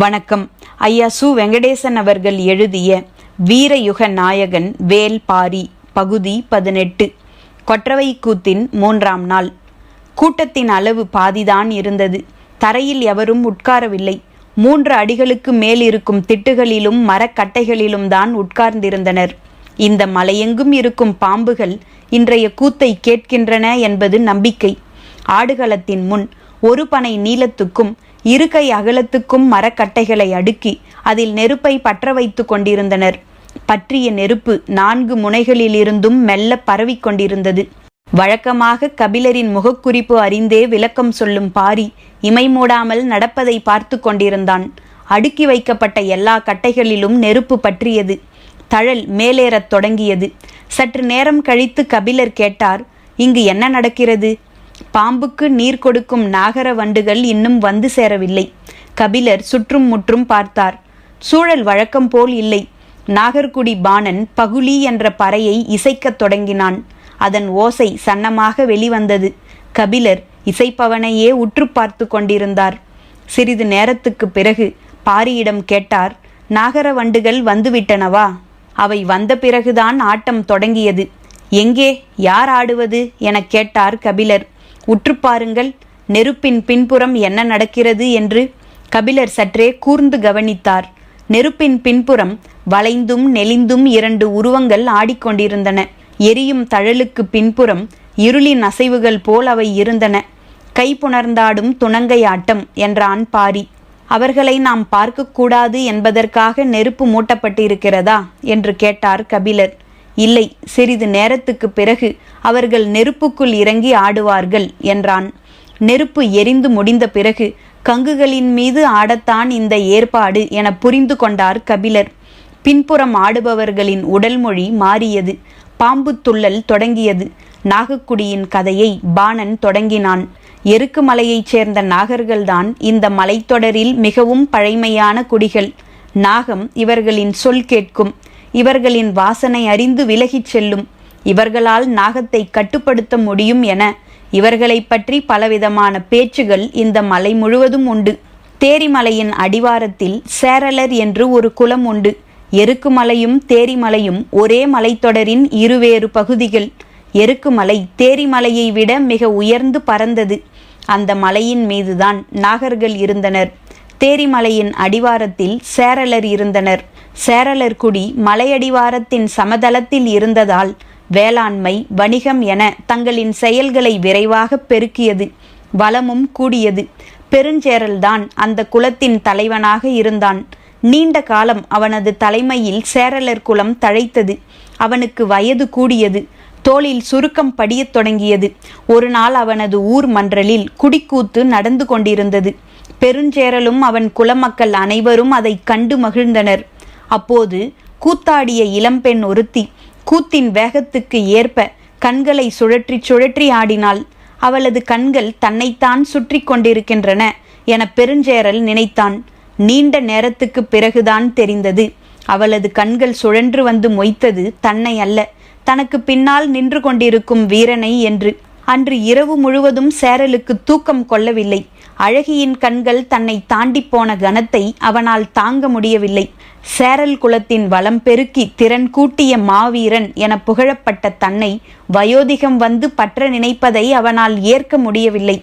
வணக்கம். ஐயா சு. வெங்கடேசன் அவர்கள் எழுதிய வீரயுக நாயகன் வேல் பாரி பகுதி 18. கொற்றவை கூத்தின் 3ஆம் நாள். கூட்டத்தின் அளவு பாதிதான் இருந்தது. தரையில் எவரும் உட்காரவில்லை. 3 அடிகளுக்கு மேல் இருக்கும் திட்டுகளிலும் மரக்கட்டைகளிலும் தான் உட்கார்ந்திருந்தனர். இந்த மலையெங்கும் இருக்கும் பாம்புகள் இன்றைய கூத்தை கேட்கின்றன என்பது நம்பிக்கை. ஆடுகளத்தின் முன் 1 பனை நீளத்துக்கும் 2 கை அகலத்துக்கும் மரக்கட்டைகளை அடுக்கி அதில் நெருப்பை பற்ற வைத்து கொண்டிருந்தனர். பற்றிய நெருப்பு 4 முனைகளிலிருந்தும் மெல்ல பரவிக்கொண்டிருந்தது. வழக்கமாக கபிலரின் முகக்குறிப்பு அறிந்தே விளக்கம் சொல்லும் பாரி இமை மூடாமல் நடப்பதை பார்த்து கொண்டிருந்தான். அடுக்கி வைக்கப்பட்ட எல்லா கட்டைகளிலும் நெருப்பு பற்றியது. தழல் மேலேறத் தொடங்கியது. சற்று நேரம் கழித்து கபிலர் கேட்டார், இங்கு என்ன நடக்கிறது? பாம்புக்கு நீர் கொடுக்கும் நாகர வண்டுகள் இன்னும் வந்து சேரவில்லை. கபிலர் சுற்றும் முற்றும் பார்த்தார். சூழல் வழக்கம் போல் இல்லை. நாகர்குடி பாணன் பகுலி என்ற பறையை இசைக்கத் தொடங்கினான். அதன் ஓசை சன்னமாக வெளிவந்தது. கபிலர் இசைப்பவனையே உற்று பார்த்து கொண்டிருந்தார். சிறிது நேரத்துக்கு பிறகு பாரியிடம் கேட்டார், நாகர வண்டுகள் வந்துவிட்டனவா? அவை வந்த பிறகுதான் ஆட்டம் தொடங்கியது. எங்கே, யார் ஆடுவது எனக் கேட்டார் கபிலர். உற்று பாருங்கள், நெருப்பின் பின்புறம் என்ன நடக்கிறது என்று. கபிலர் சற்றே கூர்ந்து கவனித்தார். நெருப்பின் பின்புறம் வளைந்தும் நெளிந்தும் 2 உருவங்கள் ஆடிக்கொண்டிருந்தன. எரியும் தழலுக்கு பின்புறம் இருளின் அசைவுகள் போல் அவை இருந்தன. கை புணர்ந்தாடும் துணங்கை ஆட்டம் என்றான் பாரி. அவர்களை நாம் பார்க்கக்கூடாது என்பதற்காக நெருப்பு மூட்டப்பட்டிருக்கிறதா என்று கேட்டார் கபிலர். இல்லை, சிறிது நேரத்துக்கு பிறகு அவர்கள் நெருப்புக்குள் இறங்கி ஆடுவார்கள் என்றான். நெருப்பு எரிந்து முடிந்த பிறகு கங்குகளின் மீது ஆடத்தான் இந்த ஏற்பாடு என புரிந்து கொண்டார் கபிலர். பின்புறம் ஆடுபவர்களின் உடல் மொழி மாறியது. பாம்பு துள்ளல் தொடங்கியது. நாகக்குடியின் கதையை பாணன் தொடங்கினான். எருக்கு மலையைச் சேர்ந்த நாகர்கள்தான் இந்த மலைத்தொடரில் மிகவும் பழைமையான குடிகள். நாகம் இவர்களின் சொல் கேட்கும். இவர்களின் வாசனை அறிந்து விலகிச் செல்லும். இவர்களால் நாகத்தை கட்டுப்படுத்த முடியும் என இவர்களை பற்றி பலவிதமான பேச்சுகள் இந்த மலை முழுவதும் உண்டு. தேரிமலையின் அடிவாரத்தில் சேரலர் என்று ஒரு குலம் உண்டு. எருக்குமலையும் தேரிமலையும் ஒரே மலைத்தொடரின் இருவேறு பகுதிகள். எருக்குமலை தேரிமலையை விட மிக உயர்ந்து பறந்தது. அந்த மலையின் மீதுதான் நாகர்கள் இருந்தனர். தேரிமலையின் அடிவாரத்தில் சேரலர் இருந்தனர். சேரலர் குடி மலையடிவாரத்தின் சமதளத்தில் இருந்ததால் வேளாண்மை, வணிகம் என தங்களின் செயல்களை விரைவாக பெருக்கியது. வளமும் கூடியது. பெருஞ்சேரல்தான் அந்த குலத்தின் தலைவனாக இருந்தான். நீண்ட காலம் அவனது தலைமையில் சேரலர் குலம் தழைத்தது. அவனுக்கு வயது கூடியது. தோளில் சுருக்கம் படியத் தொடங்கியது. ஒரு நாள் அவனது ஊர் மன்றலில் குடிக்கூத்து நடந்து கொண்டிருந்தது. பெருஞ்சேரலும் அவன் குலமக்கள் அனைவரும் அதை கண்டு மகிழ்ந்தனர். அப்போது கூத்தாடிய இளம்பெண் ஒருத்தி கூத்தின் வேகத்துக்கு ஏற்ப கண்களை சுழற்றி சுழற்றி ஆடினாள். அவளது கண்கள் தன்னைத்தான் சுற்றி கொண்டிருக்கின்றன என பெருஞ்சேரல் நினைத்தான். நீண்ட நேரத்துக்கு பிறகுதான் தெரிந்தது, அவளது கண்கள் சுழன்று வந்து மொய்த்தது தன்னை அல்ல, தனக்கு பின்னால் நின்று கொண்டிருக்கும் வீரனை என்று. அன்று இரவு முழுவதும் சேரலுக்கு தூக்கம் கொள்ளவில்லை. அழகியின் கண்கள் தன்னை தாண்டி போன கனத்தை அவனால் தாங்க முடியவில்லை. சேரல் குலத்தின் வளம் பெருக்கி திறன் கூட்டிய மாவீரன் என புகழப்பட்ட தன்னை வயோதிகம் வந்து பற்ற நினைப்பதை அவனால் ஏற்க முடியவில்லை.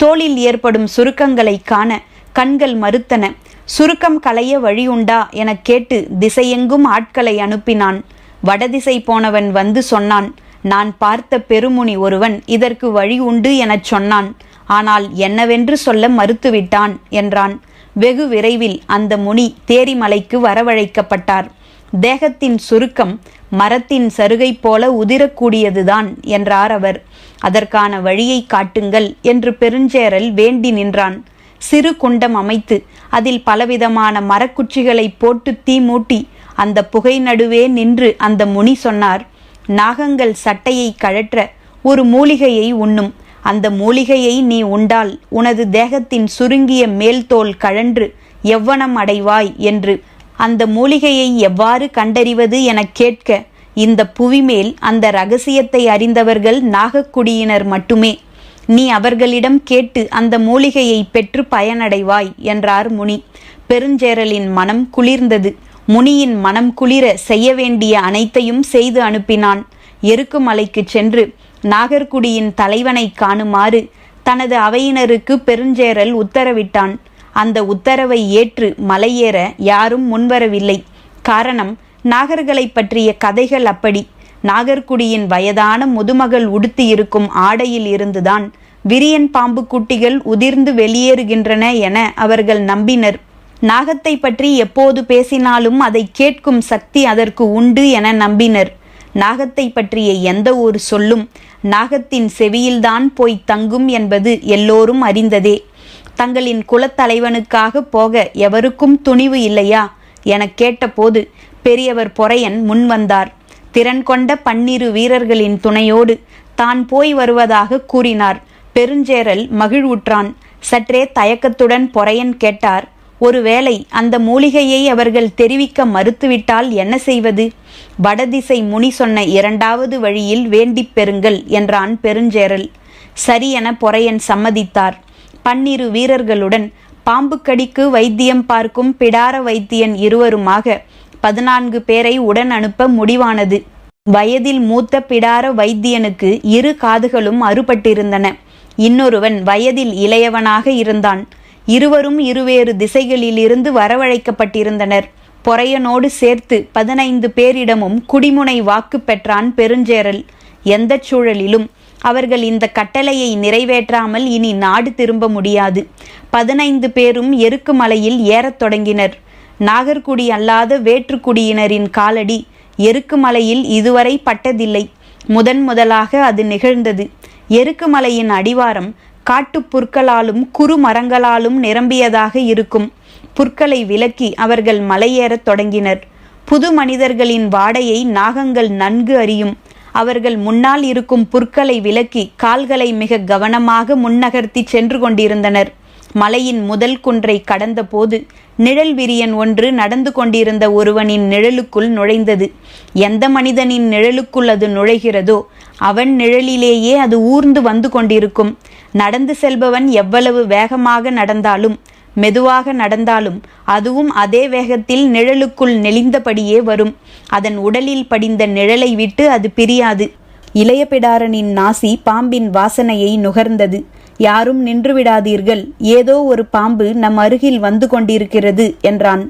தோளில் ஏற்படும் சுருக்கங்களை காண கண்கள் மறுத்தன. சுருக்கம் களைய வழி உண்டா என கேட்டு திசையெங்கும் ஆட்களை அனுப்பினான். வடதிசை போனவன் வந்து சொன்னான், நான் பார்த்த பெருமுனி ஒருவன் இதற்கு வழி உண்டு எனச் சொன்னான். ஆனால் என்னவென்று சொல்ல மறுத்துவிட்டான் என்றான். வெகு விரைவில் அந்த முனி தேரிமலைக்கு வரவழைக்கப்பட்டார். தேகத்தின் சுருக்கம் மரத்தின் சருகை போல உதிரக்கூடியதுதான் என்றார் அவர். அதற்கான வழியை காட்டுங்கள் என்று பெருஞ்சேரல் வேண்டி நின்றான். சிறு குண்டம் அமைத்து அதில் பலவிதமான மரக்குச்சிகளை போட்டு தீ மூட்டி அந்த புகை நடுவே நின்று அந்த முனி சொன்னார், நாகங்கள் சட்டையை கழற்ற ஒரு மூலிகையை உண்ணும். அந்த மூலிகையை நீ உண்டால் உனது தேகத்தின் சுருங்கிய மேல்தோல் கழன்று எவ்வனம் அடைவாய் என்று. அந்த மூலிகையை எவ்வாறு கண்டறிவது எனக் கேட்க இந்த புவிமேல் அந்த இரகசியத்தை அறிந்தவர்கள் நாகக்குடியினர் மட்டுமே. நீ அவர்களிடம் கேட்டு அந்த மூலிகையை பெற்று பயனடைவாய் என்றார் முனி. பெருஞ்சேரலின் மனம் குளிர்ந்தது. முனியின் மனம் குளிர செய்ய வேண்டிய அனைத்தையும் செய்து அனுப்பினான். எருக்குமலைக்கு சென்று நாகர்குடியின் தலைவனை காணுமாறு தனது அவையினருக்கு பெருஞ்சேரல் உத்தரவிட்டான். அந்த உத்தரவை ஏற்று மலையேற யாரும் முன்வரவில்லை. காரணம், நாகர்களை பற்றிய கதைகள் அப்படி. நாகர்குடியின் வயதான முதுமகள் உடுத்தியிருக்கும் ஆடையில் இருந்துதான் விரியன் பாம்பு குட்டிகள் உதிர்ந்து வெளியேறுகின்றன என அவர்கள் நம்பினர். நாகத்தை பற்றி எப்போது பேசினாலும் அதை கேட்கும் சக்தி அதற்கு உண்டு என நம்பினர். நாகத்தை பற்றிய எந்த ஒரு சொல்லும் நாகத்தின் செவியில்தான் போய் தங்கும் என்பது எல்லோரும் அறிந்ததே. தங்களின் குலத்தலைவனுக்காக போக எவருக்கும் துணிவு இல்லையா என கேட்டபோது பெரியவர் பொறையன் முன்வந்தார். திறன் கொண்ட 12 வீரர்களின் துணையோடு தான் போய் வருவதாக கூறினார். பெருஞ்சேரல் மகிழ்வுற்றான். சற்றே தயக்கத்துடன் பொறையன் கேட்டார், ஒருவேளை அந்த மூலிகையை அவர்கள் தெரிவிக்க மறுத்துவிட்டால் என்ன செய்வது? வடதிசை முனி சொன்ன 2வது வழியில் வேண்டிப் பெறுங்கள் என்றான் பெருஞ்சேரல். சரியென பொறையன் சம்மதித்தார். 12 வீரர்களுடன் பாம்பு கடிக்கு வைத்தியம் பார்க்கும் பிடார வைத்தியன் இருவருமாக 14 பேரை உடன் அனுப்ப முடிவானது. வயதில் மூத்த பிடார வைத்தியனுக்கு 2 காதுகளும் அறுபட்டிருந்தன. இன்னொருவன் வயதில் இளையவனாக இருந்தான். இருவரும் இருவேறு திசைகளிலிருந்து வரவழைக்கப்பட்டிருந்தனர். பொறையனோடு சேர்த்து 15 பேரிடமும் குடிமுனை வாக்கு பெற்றான் பெருஞ்சேரல். எந்த சூழலிலும் அவர்கள் இந்த கட்டளையை நிறைவேற்றாமல் இனி நாடு திரும்ப முடியாது. 15 பேரும் எருக்குமலையில் ஏறத் தொடங்கினர். நாகர்குடி அல்லாத வேற்றுக்குடியினரின் காலடி எருக்குமலையில் இதுவரை பட்டதில்லை. முதலாக அது நிகழ்ந்தது. எருக்குமலையின் அடிவாரம் காட்டுப் புற்களாலும் குறு மரங்களாலும் நிரம்பியதாக இருக்கும். புற்களை விலக்கி அவர்கள் மலையேறத் தொடங்கினர். புது மனிதர்களின் வாடையை நாகங்கள் நன்கு அறியும். அவர்கள் முன்னால் இருக்கும் புற்களை விலக்கி கால்களை மிக கவனமாக முன்னகர்த்தி சென்று கொண்டிருந்தனர். மலையின் முதல் குன்றை கடந்த போது நிழல் விரியன் ஒன்று நடந்து கொண்டிருந்த ஒருவனின் நிழலுக்குள் நுழைந்தது. எந்த மனிதனின் நிழலுக்குள் அது நுழைகிறதோ அவன் நிழலிலேயே அது ஊர்ந்து வந்து கொண்டிருக்கும். நடந்து செல்பவன் எவ்வளவு வேகமாக நடந்தாலும் மெதுவாக நடந்தாலும் அதுவும் அதே வேகத்தில் நிழலுக்குள் நெளிந்தபடியே வரும். அதன் உடலில் படிந்த நிழலை விட்டு அது பிரியாது. இளைய பிடாரனின் நாசி பாம்பின் வாசனையை நுகர்ந்தது. யாரும் நின்று விடாதீர்கள், ஏதோ ஒரு பாம்பு நம் அருகில் வந்து கொண்டிருக்கிறது என்றான்.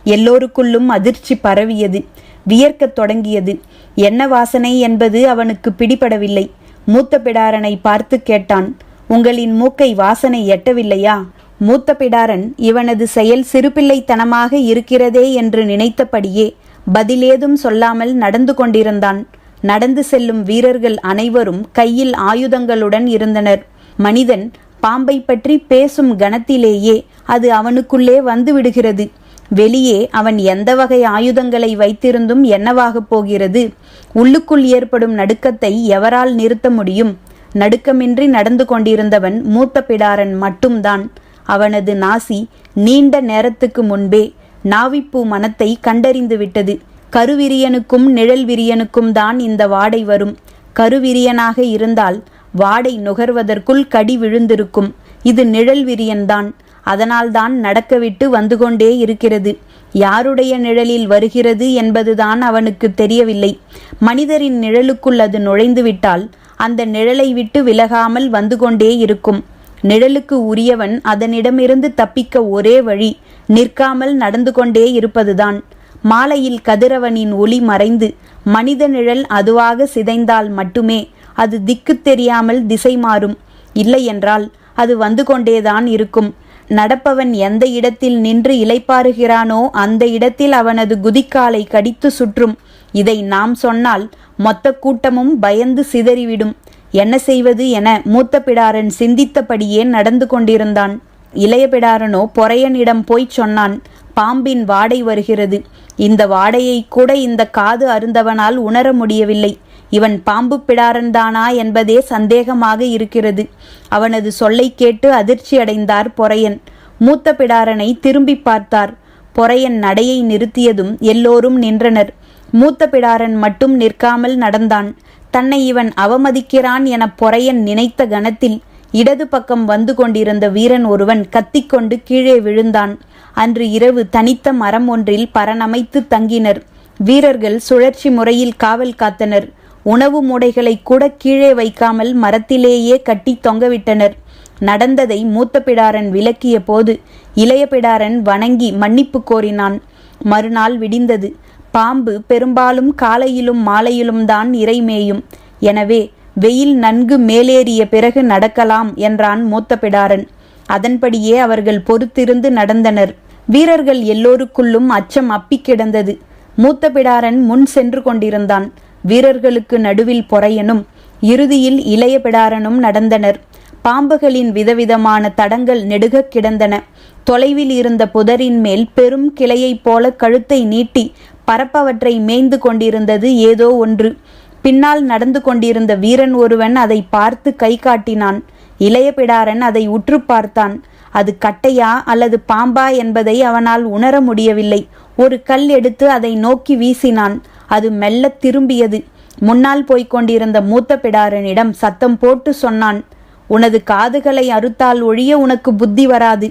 எல்லோருக்குள்ளும் அதிர்ச்சி பரவியது. வியர்க்கத் தொடங்கியது. என்ன வாசனை என்பது அவனுக்கு பிடிபடவில்லை. மூத்த பிடாரனை பார்த்து கேட்டான், உங்களின் மூக்கை வாசனை எட்டவில்லையா? மூத்த பிடாரன் இவனது செயல் சிறுபிள்ளைத்தனமாக இருக்கிறதே என்று நினைத்தபடியே பதிலேதும் சொல்லாமல் நடந்து கொண்டிருந்தான். நடந்து செல்லும் வீரர்கள் அனைவரும் கையில் ஆயுதங்களுடன் இருந்தனர். மனிதன் பாம்பை பற்றி பேசும் கணத்திலேயே அது அவனுக்குள்ளே வந்து விடுகிறது. வெளியே அவன் எந்த வகை ஆயுதங்களை வைத்திருந்தும் என்னவாகப் போகிறது? உள்ளுக்குள் ஏற்படும் நடுக்கத்தை எவரால் நிறுத்த முடியும்? நடுக்கமின்றி நடந்து கொண்டிருந்தவன் மூத்த பிடாரன் மட்டும்தான். அவனது நாசி நீண்ட நேரத்துக்கு முன்பே நாவிப்பூ மனத்தை கண்டறிந்து விட்டது. கருவிரியனுக்கும் நிழல் விரியனுக்கும் தான் இந்த வாடை வரும். கருவிரியனாக இருந்தால் வாடை நுகர்வதற்குள் கடி விழுந்திருக்கும். இது நிழல் விரியன்தான். அதனால்தான் நடக்கவிட்டு வந்து கொண்டே இருக்கிறது. யாருடைய நிழலில் வருகிறது என்பதுதான் அவனுக்கு தெரியவில்லை. மனிதரின் நிழலுக்குள் அது நுழைந்துவிட்டால் அந்த நிழலை விட்டு விலகாமல் வந்து கொண்டே இருக்கும். நிழலுக்கு உரியவன் அதனிடமிருந்து தப்பிக்க ஒரே வழி நிற்காமல் நடந்து கொண்டே இருப்பதுதான். மாலையில் கதிரவனின் ஒளி மறைந்து மனித நிழல் அதுவாக சிதைந்தால் மட்டுமே அது திக்கு தெரியாமல் திசை மாறும். இல்லையென்றால் அது வந்து கொண்டேதான் இருக்கும். நடப்பவன் எந்த இடத்தில் நின்று இளைப்பாறுகிறானோ அந்த இடத்தில் அவனது குதிக்காலை கடித்து சுற்றும். இதை நாம் சொன்னால் மொத்த கூட்டமும் பயந்து சிதறிவிடும். என்ன செய்வது என மூத்த பிடாரன் சிந்தித்தபடியே நடந்து கொண்டிருந்தான். இளைய பிடாரனோ பொறையனிடம் போய்ச் சொன்னான், பாம்பின் வாடை வருகிறது. இந்த வாடையை கூட இந்த காது அருந்தவனால் உணர முடியவில்லை. இவன் பாம்பு பிடாரன்தானா என்பதே சந்தேகமாக இருக்கிறது. அவனது சொல்லை கேட்டு அதிர்ச்சி அடைந்தார் பொறையன். மூத்த பிடாரனை திரும்பி பார்த்தார். பொறையன் நடையை நிறுத்தியதும் எல்லோரும் நின்றனர். மூத்த பிடாரன் மட்டும் நிற்காமல் நடந்தான். தன்னை இவன் அவமதிக்கிறான் என பொறையன் நினைத்த கணத்தில் இடது பக்கம் வந்து கொண்டிருந்த வீரன் ஒருவன் கத்திக்கொண்டு கீழே விழுந்தான். அன்று இரவு தனித்த மரம் ஒன்றில் பரணமைத்து தங்கினர். வீரர்கள் சுழற்சி முறையில் காவல் காத்தனர். உணவு மூடைகளை கூட கீழே வைக்காமல் மரத்திலேயே கட்டி தொங்கவிட்டனர். நடந்ததை மூத்த பிடாரன் விளக்கிய போது இளைய பிடாரன் வணங்கி மன்னிப்பு கோரினான். மறுநாள் விடிந்தது. பாம்பு பெரும்பாலும் காலையிலும் மாலையிலும் தான் இரைமேயும். எனவே வெயில் நன்கு மேலேறிய பிறகு நடக்கலாம் என்றான் மூத்த பிடாரன். அதன்படியே அவர்கள் பொறுத்திருந்து நடந்தனர். வீரர்கள் எல்லோருக்குள்ளும் அச்சம் அப்பி கிடந்தது. மூத்த பிடாரன் முன் சென்று கொண்டிருந்தான். வீரர்களுக்கு நடுவில் பொறையனும் இறுதியில் இளைய பிடாரனும் நடந்தனர். பாம்புகளின் விதவிதமான தடங்கள் நெடுக கிடந்தன. தொலைவில் இருந்த புதரின் மேல் பெரும் கிளையைப் போல கழுத்தை நீட்டி பரப்பவற்றை மேய்ந்து கொண்டிருந்தது ஏதோ ஒன்று. பின்னால் நடந்து கொண்டிருந்த வீரன் ஒருவன் அதை பார்த்து கை காட்டினான். இளைய பிடாரன் அதை உற்று பார்த்தான். அது கட்டையா அல்லது பாம்பா என்பதை அவனால் உணர முடியவில்லை. ஒரு கல் எடுத்து அதை நோக்கி வீசினான். அது மெல்ல திரும்பியது. முன்னால் போய்க் கொண்டிருந்த மூத்த பிடாரனிடம் சத்தம் போட்டு சொன்னான், உனது காதுகளை அறுத்தால் ஒழிய உனக்கு புத்தி வராது.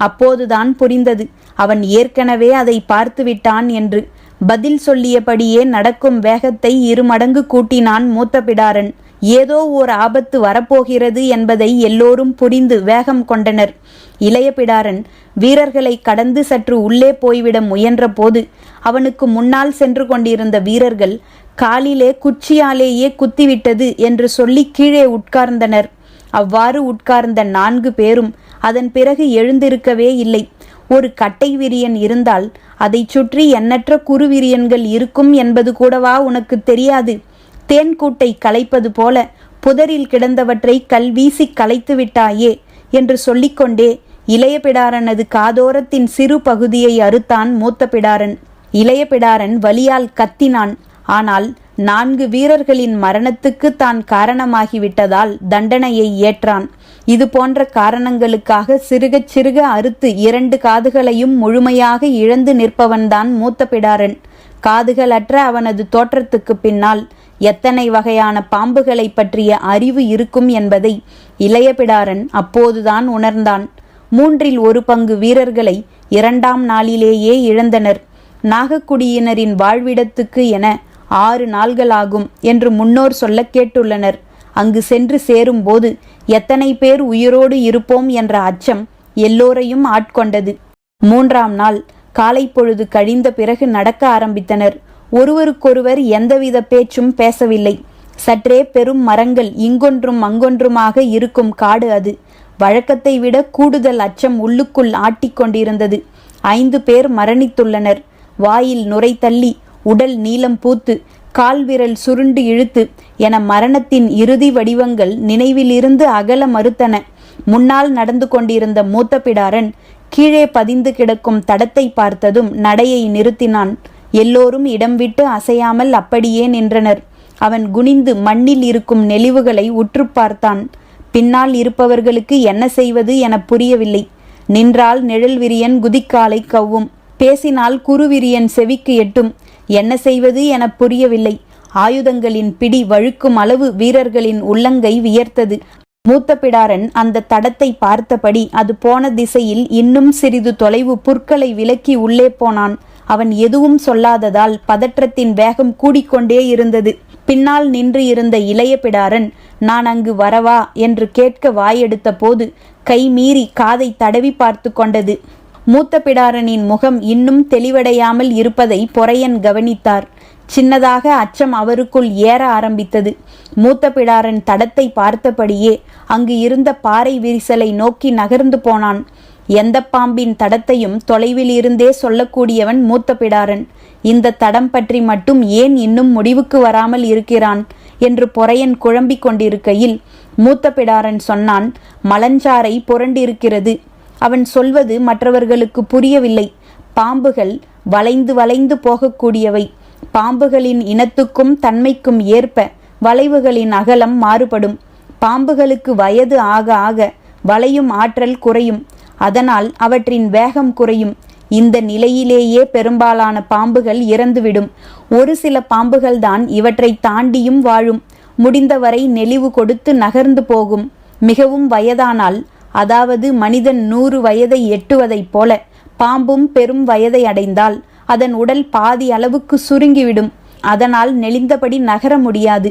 அப்போதுதான் புரிந்தது அவன் ஏற்கனவே அதை பார்த்து விட்டான் என்று. பதில் சொல்லியபடியே நடக்கும் வேகத்தை 2 மடங்கு கூட்டினான் மூத்த பிடாரன். ஏதோ ஓர் ஆபத்து வரப்போகிறது என்பதை எல்லோரும் புரிந்து வேகம் கொண்டனர். இளைய பிடாரன் வீரர்களை கடந்து சற்று உள்ளே போய்விட முயன்ற போது அவனுக்கு முன்னால் சென்று கொண்டிருந்த வீரர்கள் காலிலே குச்சியாலேயே குத்திவிட்டது என்று சொல்லி கீழே உட்கார்ந்தனர். அவ்வாறு உட்கார்ந்த 4 பேரும் அதன் பிறகு எழுந்திருக்கவே இல்லை. ஒரு கட்டை விரியன் இருந்தால் அதை சுற்றி எண்ணற்ற குறுவிரியன்கள் இருக்கும் என்பது கூடவா உனக்கு தெரியாது? தேன்கூட்டை கலைப்பது போல புதரில் கிடந்தவற்றை கல் வீசி கலைத்து விட்டாயே என்று சொல்லிக்கொண்டே இளைய பிடாரனது காதோரத்தின் சிறு பகுதியை அறுத்தான் மூத்த பிடாரன். இளைய பிடாரன் வலியால் கத்தினான். ஆனால் 4 வீரர்களின் மரணத்துக்கு தான் காரணமாகிவிட்டதால் தண்டனையை ஏற்றான். இது போன்ற காரணங்களுக்காக சிறுக சிறுக அறுத்து 2 காதுகளையும் முழுமையாக இழந்து நிற்பவன்தான் மூத்த பிடாரன். காதுகளற்ற அவனது தோற்றத்துக்கு பின்னால் எத்தனை வகையான பாம்புகளை பற்றிய அறிவு இருக்கும் என்பதை இளைய பிடாரன் அப்போதுதான் உணர்ந்தான். 1/3 பங்கு வீரர்களை 2ஆம் நாளிலேயே இழந்தனர். நாகக்குடியினரின் வாழ்விடத்துக்கு என 6 நாள்களாகும் என்று முன்னோர் சொல்ல கேட்டுள்ளனர். அங்கு சென்று சேரும்போது எத்தனை பேர் உயிரோடு இருப்போம் என்ற அச்சம் எல்லோரையும் ஆட்கொண்டது. 3ஆம் நாள் காலை பொழுது கழிந்த பிறகு நடக்க ஆரம்பித்தனர். ஒருவருக்கொருவர் எந்தவித பேச்சும் பேசவில்லை. சற்றே பெரும் மரங்கள் இங்கொன்றும் அங்கொன்றுமாக இருக்கும் காடு அது. வழக்கத்தை விட கூடுதல் அச்சம் உள்ளுக்குள் ஆட்டிக்கொண்டிருந்தது. 5 பேர் மரணித்துள்ளனர். வாயில் நுரை தள்ளி, உடல் நீலம் பூத்து, கால்விரல் சுருண்டு இழுத்து என மரணத்தின் இறுதி வடிவங்கள் நினைவிலிருந்து அகல மறுத்தன. முன்னால் நடந்து கொண்டிருந்த மூத்த பிடாரன் கீழே பதிந்து கிடக்கும் தடத்தை பார்த்ததும் நடையை நிறுத்தினான். எல்லோரும் இடம் விட்டு அசையாமல் அப்படியே நின்றனர். அவன் குனிந்து மண்ணில் இருக்கும் நெளிவுகளை உற்று பார்த்தான். பின்னால் இருப்பவர்களுக்கு என்ன செய்வது என புரியவில்லை. நின்றால் நிழல் விரியன் குதிக்காலை கவ்வும், பேசினால் குறுவிரியன் செவிக்கு எட்டும். என்ன செய்வது என புரியவில்லை. ஆயுதங்களின் பிடி வழுக்கும் அளவு வீரர்களின் உள்ளங்கை வியர்த்தது. மூத்த பிடாரன் அந்த தடத்தை பார்த்தபடி அது போன திசையில் இன்னும் சிறிது தொலைவு புற்களை விலக்கி உள்ளே போனான். அவன் எதுவும் சொல்லாததால் பதற்றத்தின் வேகம் கூடிக்கொண்டே இருந்தது. பின்னால் நின்று இருந்த இளைய பிடாரன் நான் அங்கு வரவா என்று கேட்க வாயெடுத்த போது கை மீறி காதை தடவி பார்த்து கொண்டது. மூத்த பிடாரனின் முகம் இன்னும் தெளிவடையாமல் இருப்பதை பொறையன் கவனித்தார். சின்னதாக அச்சம் அவருக்குள் ஏற ஆரம்பித்தது. மூத்த பிடாரன் தடத்தை பார்த்தபடியே அங்கு இருந்த பாறை விரிசலை நோக்கி நகர்ந்து போனான். எந்த பாம்பின் தடத்தையும் தொலைவில் இருந்தே சொல்லக்கூடியவன் மூத்த பிடாரன். இந்த தடம் பற்றி மட்டும் ஏன் இன்னும் முடிவுக்கு வராமல் இருக்கிறான் என்று பொறையன் குழம்பிக் கொண்டிருக்கையில் மூத்த பிடாரன் சொன்னான், மலஞ்சாறை புரண்டிருக்கிறது. அவன் சொல்வது மற்றவர்களுக்கு புரியவில்லை. பாம்புகள் வளைந்து வளைந்து போகக்கூடியவை. பாம்புகளின் இனத்துக்கும் தன்மைக்கும் ஏற்ப வளைவுகளின் அகலம் மாறுபடும். பாம்புகளுக்கு வயது ஆக ஆக வளையும் ஆற்றல் குறையும். அதனால் அவற்றின் வேகம் குறையும். இந்த நிலையிலேயே பெரும்பாலான பாம்புகள் இறந்துவிடும். ஒரு சில பாம்புகள் தான் இவற்றை தாண்டியும் வாழும். முடிந்தவரை நெளிவு கொடுத்து நகர்ந்து போகும். மிகவும் வயதானால், அதாவது மனிதன் 100 வயதை எட்டுவதைப் போல பாம்பும் பெரும் வயதை அடைந்தால் அதன் உடல் பாதி அளவுக்கு சுருங்கிவிடும். அதனால் நெளிந்தபடி நகர முடியாது.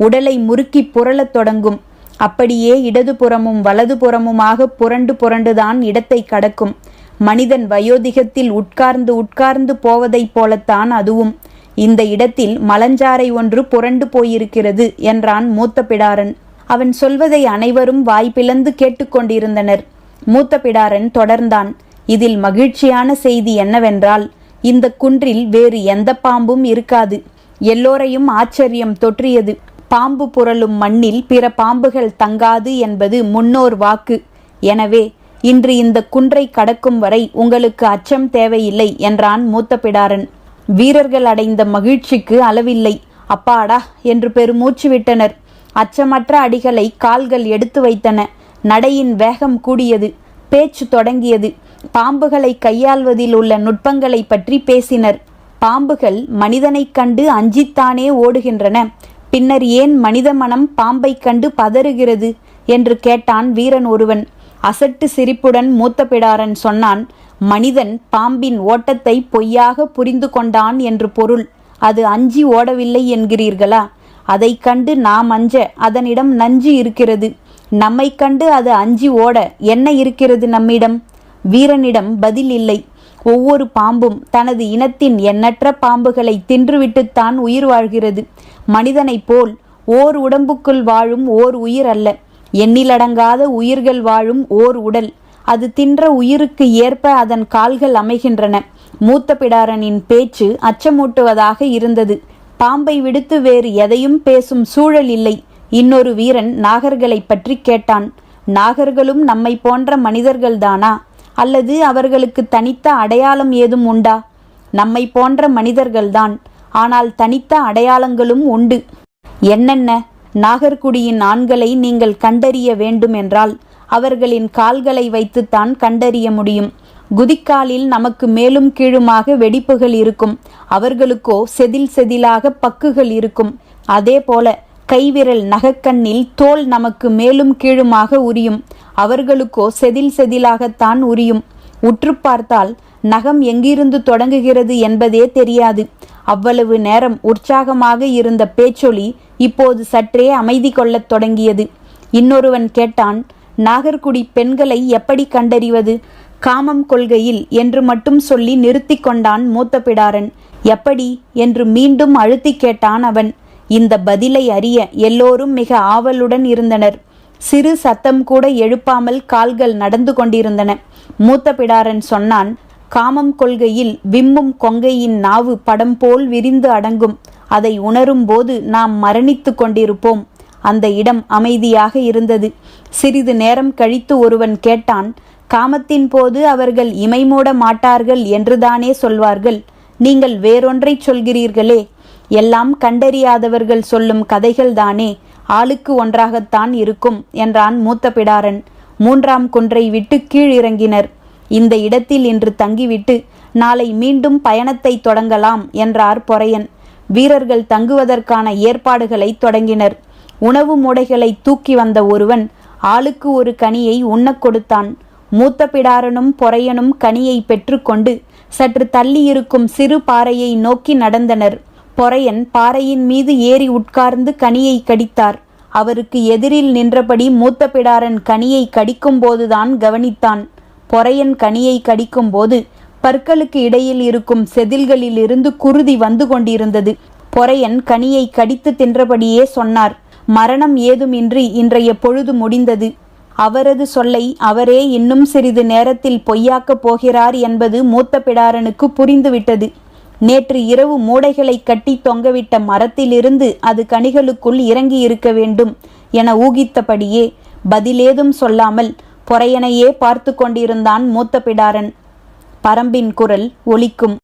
உடலை முறுக்கி புரளத் தொடங்கும். அப்படியே இடதுபுறமும் வலதுபுறமுமாக புரண்டு புரண்டுதான் இடத்தை கடக்கும். மனிதன் வயோதிகத்தில் உட்கார்ந்து உட்கார்ந்து போவதைப் போலத்தான் அதுவும். இந்த இடத்தில் மலஞ்சாறை ஒன்று புரண்டு போயிருக்கிறது என்றான் மூத்த பிடாரன். அவன் சொல்வதை அனைவரும் வாய்ப்பிளந்து கேட்டுக்கொண்டிருந்தனர். மூத்த பிடாரன் தொடர்ந்தான். இதில் மகிழ்ச்சியான செய்தி என்னவென்றால், இந்த குன்றில் வேறு எந்த பாம்பும் இருக்காது. எல்லோரையும் ஆச்சரியம் தொற்றியது. பாம்பு புரளும் மண்ணில் பிற பாம்புகள் தங்காது என்பது முன்னோர் வாக்கு. எனவே இன்று இந்த குன்றை கடக்கும் வரை உங்களுக்கு அச்சம் தேவையில்லை என்றான் மூத்த பிடாரன். வீரர்கள் அடைந்த மகிழ்ச்சிக்கு அளவில்லை. அப்பாடா என்று பெருமூச்சு விட்டனர். அச்சமற்ற அடிகளை கால்கள் எடுத்து வைத்தன. நடையின் வேகம் கூடியது. பேச்சு தொடங்கியது. பாம்புகளை கையாள்வதில் உள்ள நுட்பங்களை பற்றி பேசினர். பாம்புகள் மனிதனைக் கண்டு அஞ்சித்தானே ஓடுகின்றன. பின்னர் ஏன் மனித மனம் பாம்பை கண்டு பதறுகிறது என்று கேட்டான் வீரன் ஒருவன். அசட்டு சிரிப்புடன் மூத்த பிடாரன் சொன்னான், மனிதன் பாம்பின் ஓட்டத்தை பொய்யாக புரிந்து கொண்டான் என்று பொருள். அது அஞ்சி ஓடவில்லை என்கிறீர்களா? அதை கண்டு நாம் அஞ்ச அதனிடம் நஞ்சு இருக்கிறது. நம்மை கண்டு அது அஞ்சி ஓட என்ன இருக்கிறது நம்மிடம்? வீரனிடம் பதில் இல்லை. ஒவ்வொரு பாம்பும் தனது இனத்தின் எண்ணற்ற பாம்புகளை தின்றுவிட்டுத்தான் உயிர் வாழ்கிறது. மனிதனைப் போல் ஓர் உடம்புக்குள் வாழும் ஓர் உயிர் அல்ல, எண்ணிலடங்காத உயிர்கள் வாழும் ஓர் உடல். அது தின்ற உயிருக்கு ஏற்ப அதன் கால்கள் அமைகின்றன. மூத்த பிடாரனின் பேச்சு அச்சமூட்டுவதாக இருந்தது. பாம்பை விடுத்து வேறு எதையும் பேசும் சூழல் இல்லை. இன்னொரு வீரன் நாகர்களை பற்றி கேட்டான். நாகர்களும் நம்மை போன்ற மனிதர்கள்தானா, அல்லது அவர்களுக்கு தனித்த அடையாளம் ஏதும் உண்டா? நம்மை போன்ற மனிதர்கள்தான், ஆனால் தனித்த அடையாளங்களும் உண்டு. என்னென்ன? நாகர்குடியின் ஆண்களை நீங்கள் கண்டறிய வேண்டும் என்றால் அவர்களின் கால்களை வைத்துத்தான் கண்டறிய முடியும். குதிக்காலில் நமக்கு மேலும் கீழுமாக வெடிப்புகள் இருக்கும். அவர்களுக்கோ செதில் செதிலாக பக்குகள் இருக்கும். அதே போல கைவிரல் நகக்கண்ணில் தோல் நமக்கு மேலும் கீழுமாக உரியும். அவர்களுக்கோ செதில் செதிலாகத்தான் உரியும். உற்று பார்த்தால் நகம் எங்கிருந்து தொடங்குகிறது என்பதே தெரியாது. அவ்வளவு நேரம் உற்சாகமாக இருந்த பேச்சொலி இப்போது சற்றே அமைதி கொள்ளத் தொடங்கியது. இன்னொருவன் கேட்டான், நாகர்குடி பெண்களை எப்படி கண்டறிவது? காமம் கொள்கையில் என்று மட்டும் சொல்லி நிறுத்தி கொண்டான் மூத்த பிடாரன். எப்படி என்று மீண்டும் அழுத்தி கேட்டான் அவன். இந்த பதிலை அறிய எல்லோரும் மிக ஆவலுடன் இருந்தனர். சிறு சத்தம் கூட எழுப்பாமல் கால்கள் நடந்து கொண்டிருந்தன. மூத்த பிடாரன் சொன்னான், காமம் கொள்கையில் விம்மும் கொங்கையின் நாவு படம் போல் விரிந்து அடங்கும். அதை உணரும் போது நாம் மரணித்து கொண்டிருப்போம். அந்த இடம் அமைதியாக இருந்தது. சிறிது நேரம் கழித்து ஒருவன் கேட்டான், காமத்தின் போது அவர்கள் இமை மூட மாட்டார்கள் என்றுதானே சொல்வார்கள். நீங்கள் வேறொன்றை சொல்கிறீர்களே. எல்லாம் கண்டறியாதவர்கள் சொல்லும் கதைகள்தானே. ஆளுக்கு ஒன்றாகத்தான் இருக்கும் என்றான் மூத்த பிடாரன். 3ஆம் குன்றை விட்டு கீழ் இறங்கினர். இந்த இடத்தில் இன்று தங்கிவிட்டு நாளை மீண்டும் பயணத்தை தொடங்கலாம் என்றார் பொறையன். வீரர்கள் தங்குவதற்கான ஏற்பாடுகளை தொடங்கினர். உணவு மூடைகளை தூக்கி வந்த ஒருவன் ஆளுக்கு ஒரு கனியை உண்ணக் கொடுத்தான். மூத்த பிடாரனும் பொறையனும் கனியை பெற்றுக்கொண்டு சற்று தள்ளியிருக்கும் சிறு பாறையை நோக்கி நடந்தனர். பொறையன் பாறையின் மீது ஏறி உட்கார்ந்து கனியை கடித்தார். அவருக்கு எதிரில் நின்றபடி மூத்த பிடாரன் கனியை கடிக்கும் போதுதான் கவனித்தான். பொறையன் கனியை கடிக்கும் போது பற்களுக்கு இடையில் இருக்கும் செதில்களிலிருந்து குருதி வந்து கொண்டிருந்தது. பொறையன் கனியை கடித்து தின்றபடியே சொன்னார், மரணம் ஏதுமின்றி இன்றைய பொழுது முடிந்தது. அவரது சொல்லை அவரே இன்னும் சிறிது நேரத்தில் பொய்யாக்கப் போகிறார் என்பது மூத்த பிடாரனுக்கு புரிந்துவிட்டது. நேற்று இரவு மூடைகளை கட்டி தொங்கவிட்ட மரத்திலிருந்து அது கனிகளுக்குள் இறங்கி இருக்க வேண்டும் என ஊகித்தபடியே பதிலேதும் சொல்லாமல் பொறையனையே பார்த்து கொண்டிருந்தான் மூத்த பிடாரன். பரம்பின் குரல் ஒலிக்கும்.